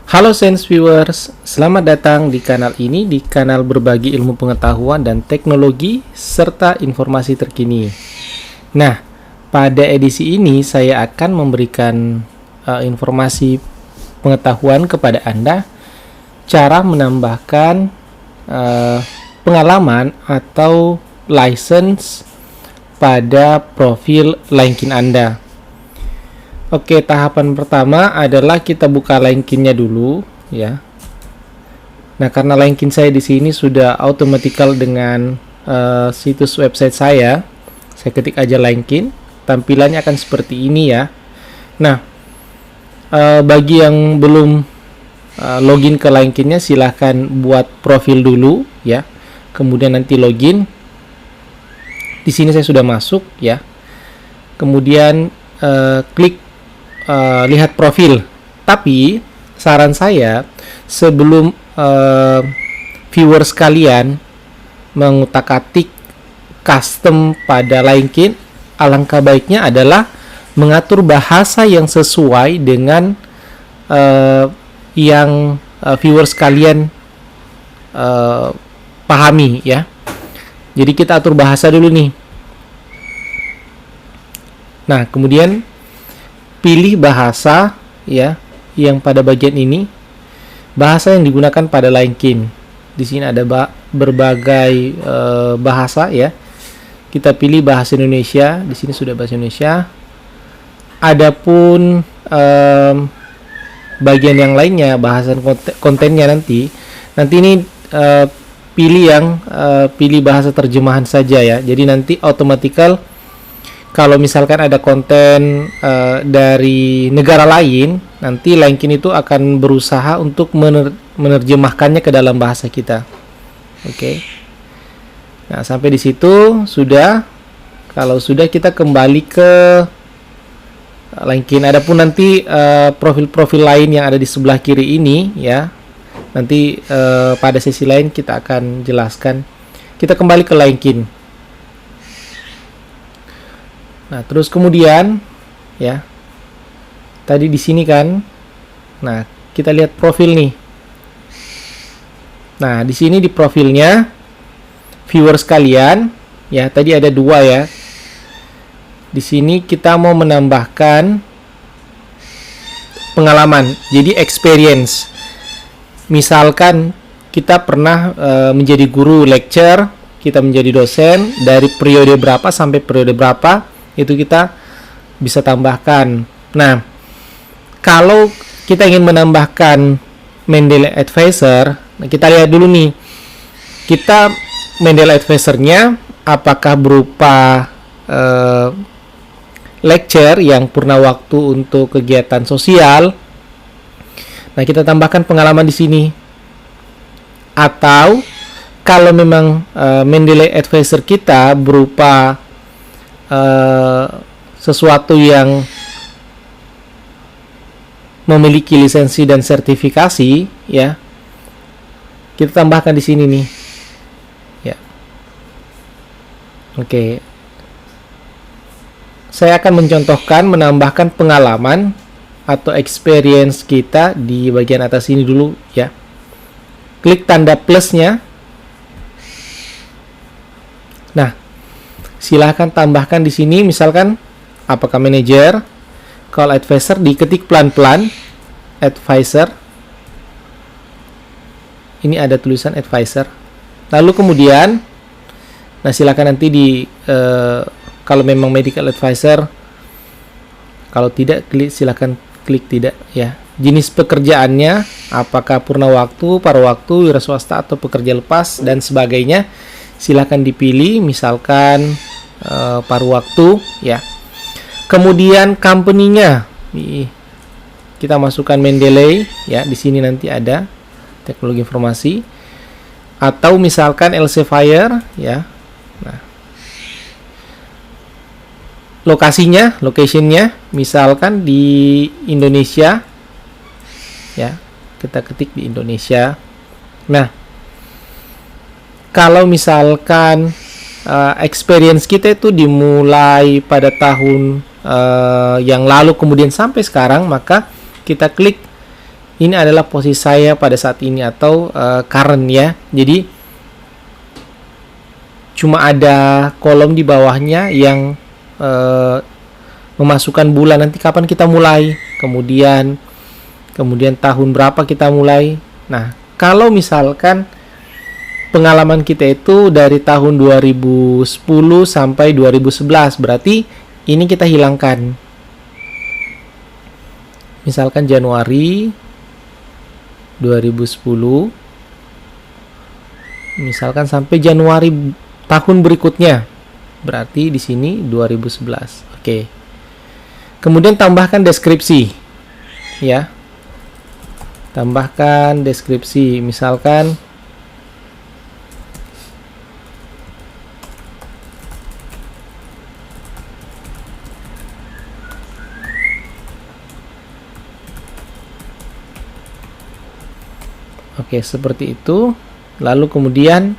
Halo Sense Viewers, selamat datang di kanal ini, di kanal berbagi ilmu pengetahuan dan teknologi serta informasi terkini. Nah, pada edisi ini saya akan memberikan informasi pengetahuan kepada Anda cara menambahkan pengalaman atau license pada profil LinkedIn Anda. Oke, tahapan pertama adalah kita buka LinkedIn-nya dulu, ya. Nah, karena LinkedIn saya di sini sudah automatical dengan situs website saya ketik aja LinkedIn, tampilannya akan seperti ini ya. Nah, bagi yang belum login ke LinkedIn-nya, silahkan buat profil dulu, ya. Kemudian nanti login. Di sini saya sudah masuk, ya. Kemudian klik lihat profil. Tapi saran saya, sebelum viewers kalian mengutak-atik custom pada LinkedIn, alangkah baiknya adalah mengatur bahasa yang sesuai dengan yang viewers kalian pahami, ya. Jadi kita atur bahasa dulu nih. Nah, kemudian pilih bahasa, ya, yang pada bagian ini bahasa yang digunakan pada LinkedIn. Di sini ada berbagai bahasa, ya. Kita pilih bahasa Indonesia. Di sini sudah bahasa Indonesia. Adapun bagian yang lainnya, bahasan kontennya nanti ini pilih bahasa terjemahan saja, ya. Jadi nanti automatically kalau misalkan ada konten dari negara lain, nanti LinkedIn itu akan berusaha untuk menerjemahkannya ke dalam bahasa kita. Oke. Nah, sampai di situ sudah. Kalau sudah, kita kembali ke LinkedIn. Adapun nanti profil-profil lain yang ada di sebelah kiri ini, ya. Nanti pada sesi lain kita akan jelaskan. Kita kembali ke LinkedIn. Nah, terus kemudian, ya, tadi di sini kan, nah, kita lihat profil nih. Nah, di sini di profilnya, viewers kalian, ya, tadi ada 2 ya. Di sini kita mau menambahkan pengalaman, jadi experience. Misalkan kita pernah menjadi guru lecture, kita menjadi dosen dari periode berapa sampai periode berapa, itu kita bisa tambahkan. Nah, kalau kita ingin menambahkan Mendeley Advisor, nah, kita lihat dulu nih, kita Mendeley Advisor-nya apakah berupa lecture yang purna waktu untuk kegiatan sosial. Nah, kita tambahkan pengalaman di sini. Atau kalau memang Mendeley Advisor kita berupa sesuatu yang memiliki lisensi dan sertifikasi, ya, kita tambahkan di sini nih, ya. Oke, saya akan mencontohkan menambahkan pengalaman atau experience kita di bagian atas ini dulu, ya. Klik tanda plusnya. Nah, silahkan tambahkan di sini, misalkan apakah manager. Kalau advisor diketik pelan-pelan, advisor. Ini ada tulisan advisor. Lalu kemudian, nah, silahkan nanti kalau memang medical advisor, kalau tidak, silahkan klik tidak, ya. Jenis pekerjaannya, apakah purna waktu, paruh waktu, wira swasta atau pekerja lepas dan sebagainya, silahkan dipilih, misalkan paruh waktu, ya. Kemudian company-nya, kita masukkan Mendeley, ya. Di sini nanti ada teknologi informasi, atau misalkan Elsevier, ya. Nah, location-nya, misalkan di Indonesia, ya. Kita ketik di Indonesia. Nah, kalau misalkan experience kita itu dimulai pada tahun yang lalu kemudian sampai sekarang, maka kita klik ini adalah posisi saya pada saat ini atau current ya. Jadi cuma ada kolom di bawahnya yang memasukkan bulan nanti kapan kita mulai, kemudian tahun berapa kita mulai. Nah, kalau misalkan pengalaman kita itu dari tahun 2010 sampai 2011, berarti ini kita hilangkan. Misalkan Januari 2010, misalkan sampai Januari tahun berikutnya, berarti di sini 2011. Oke. Kemudian tambahkan deskripsi, ya. Tambahkan deskripsi, misalkan oke, seperti itu. Lalu kemudian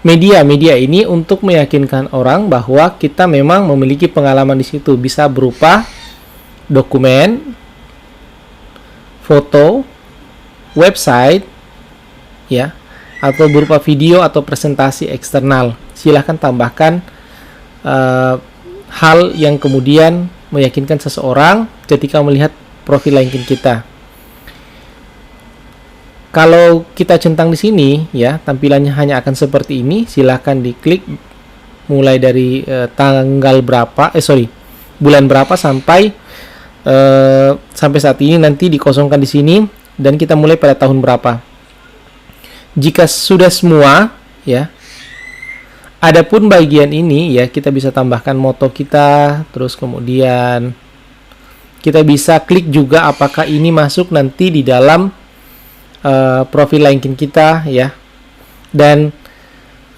media ini untuk meyakinkan orang bahwa kita memang memiliki pengalaman di situ, bisa berupa dokumen, foto, website, ya, atau berupa video atau presentasi eksternal. Silahkan tambahkan hal yang kemudian meyakinkan seseorang ketika melihat profil LinkedIn kita. Kalau kita centang di sini, ya, tampilannya hanya akan seperti ini. Silahkan diklik mulai dari tanggal berapa, bulan berapa sampai saat ini, nanti dikosongkan di sini dan kita mulai pada tahun berapa. Jika sudah semua, ya, adapun bagian ini, ya, kita bisa tambahkan moto kita, terus kemudian kita bisa klik juga apakah ini masuk nanti di dalam profil LinkedIn kita, ya. Dan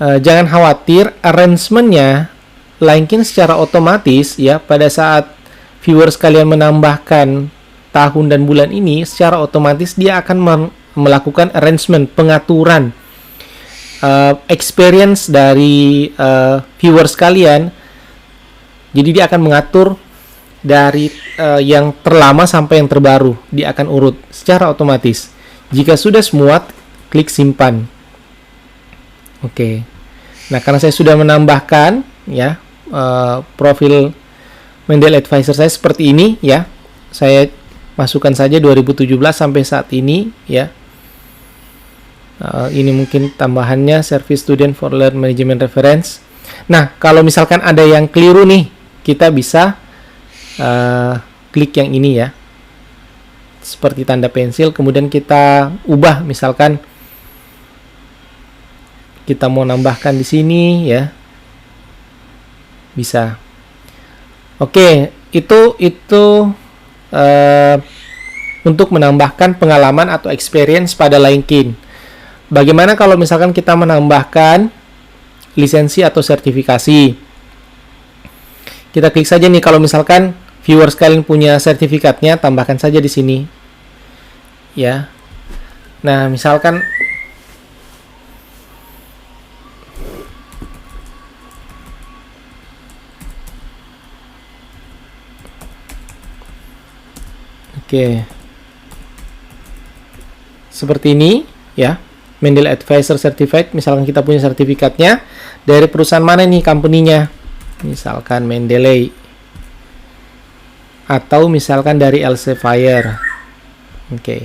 jangan khawatir, arrangementnya LinkedIn secara otomatis, ya, pada saat viewers kalian menambahkan tahun dan bulan ini, secara otomatis dia akan melakukan arrangement, pengaturan experience dari viewers kalian. Jadi dia akan mengatur dari yang terlama sampai yang terbaru, dia akan urut secara otomatis. Jika sudah semua, klik simpan. Oke. Nah, karena saya sudah menambahkan, ya, profil Mendeley Advisor saya seperti ini, ya. Saya masukkan saja 2017 sampai saat ini, ya. Ini mungkin tambahannya Service Student for Learn Management Reference. Nah, kalau misalkan ada yang keliru nih, kita bisa klik yang ini, ya, seperti tanda pensil, kemudian kita ubah, misalkan kita mau nambahkan di sini, ya, bisa. Oke, itu untuk menambahkan pengalaman atau experience pada LinkedIn. Bagaimana kalau misalkan kita menambahkan lisensi atau sertifikasi? Kita klik saja nih, kalau misalkan viewers kalian punya sertifikatnya, tambahkan saja di sini, ya. Nah, misalkan oke, seperti ini, ya, Mendeley Advisor Certified. Misalkan kita punya sertifikatnya, dari perusahaan mana nih company-nya, misalkan Mendeley, atau misalkan dari Elsevier. Oke.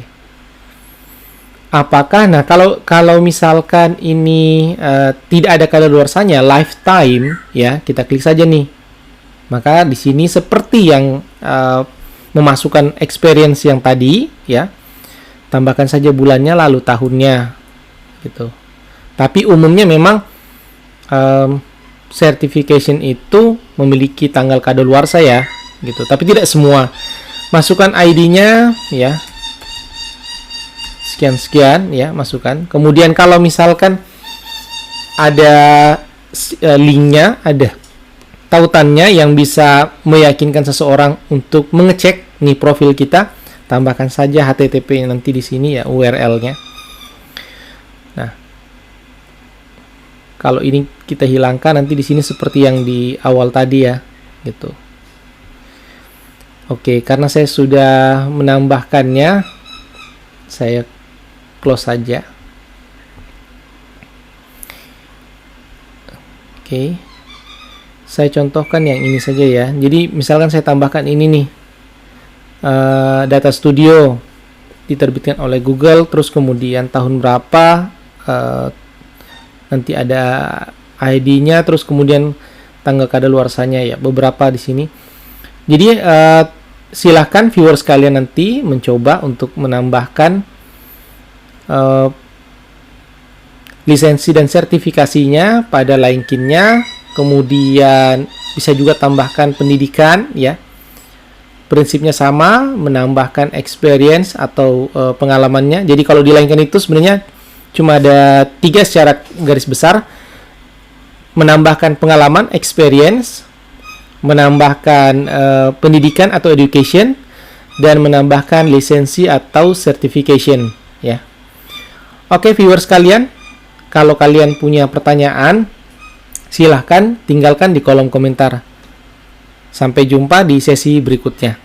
Apakah, nah, kalau misalkan ini tidak ada kadaluarsanya, lifetime, ya, kita klik saja nih. Maka di sini seperti yang memasukkan experience yang tadi, ya, tambahkan saja bulannya lalu tahunnya, gitu. Tapi umumnya memang certification itu memiliki tanggal kadaluarsa, ya, gitu. Tapi tidak semua. Masukkan ID-nya, ya, sekian, ya, masukkan. Kemudian kalau misalkan ada linknya, ada tautannya yang bisa meyakinkan seseorang untuk mengecek nih profil kita, tambahkan saja HTTP nanti di sini, ya, URL-nya. Nah, kalau ini kita hilangkan, nanti di sini seperti yang di awal tadi, ya, gitu. Oke, karena saya sudah menambahkannya, Saya close saja. Oke. Saya contohkan yang ini saja ya. Jadi misalkan saya tambahkan ini nih. Data Studio diterbitkan oleh Google, terus kemudian tahun berapa, nanti ada ID-nya, terus kemudian tanggal kadaluarsanya ya, beberapa di sini. Jadi silahkan viewers kalian nanti mencoba untuk menambahkan lisensi dan sertifikasinya pada LinkedIn-nya, kemudian bisa juga tambahkan pendidikan ya. Prinsipnya sama, menambahkan experience atau pengalamannya. Jadi kalau di LinkedIn itu sebenarnya cuma ada 3 secara garis besar. Menambahkan pengalaman, experience, menambahkan pendidikan atau education, dan menambahkan lisensi atau certification ya. Oke viewers kalian, kalau kalian punya pertanyaan, silahkan tinggalkan di kolom komentar. Sampai jumpa di sesi berikutnya.